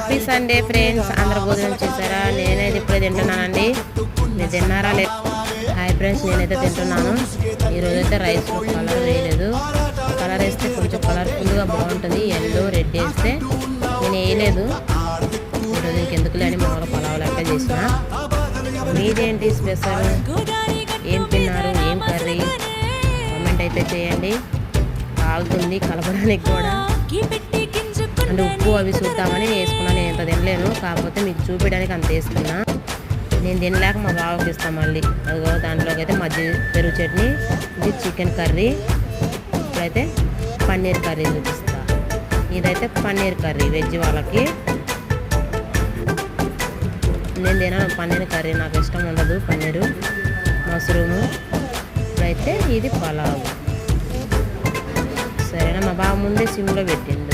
Happy Sunday friends. అందరూ భోజనం చేశారా? నేనైతే ఇప్పుడే తింటున్నానండి. మీరు తిన్నారా లేదు? హాయ్ ఫ్రెండ్స్, నేనైతే తింటున్నాను. ఈరోజైతే రైస్లో కలర్ వేయలేదు. కలర్ వేస్తే కొంచెం కలర్ఫుల్గా బాగుంటుంది. ఎల్లో రెడ్ వేస్తే నేను వేయలేదు. ఈరోజు ఇంకెందుకులే అని మామూలు పలావ్ లెక్క చేసిన. మీదేంటి స్పెషల్? ఏం తిన్నారు? ఏం కర్రీ? కామెంట్ అయితే చేయండి. కాలుతుంది కలపడానికి కూడా. అంటే ఉప్పు అవి చూద్దామని వేసుకున్నాను. నేను ఎంత తినలేను, కాకపోతే మీకు చూపించడానికి అంత వేసుకున్నా. నేను తినలేక మా బావకి ఇస్తాను మళ్ళీ. అదిగో దాంట్లోకి అయితే మజ్జిగ పెరుగు చట్నీ, ఇది చికెన్ కర్రీ. ఇప్పుడైతే పన్నీర్ కర్రీ చూపిస్తా. ఇదైతే పన్నీర్ కర్రీ వెజ్ వాళ్ళకి. నేను తినను పన్నీర్ కర్రీ, నాకు ఇష్టం ఉండదు పన్నీరు, మష్రూము. ఇప్పుడైతే ఇది పలావ్. సరేనా, మా బావ ముందే సిమ్లో పెట్టిండు.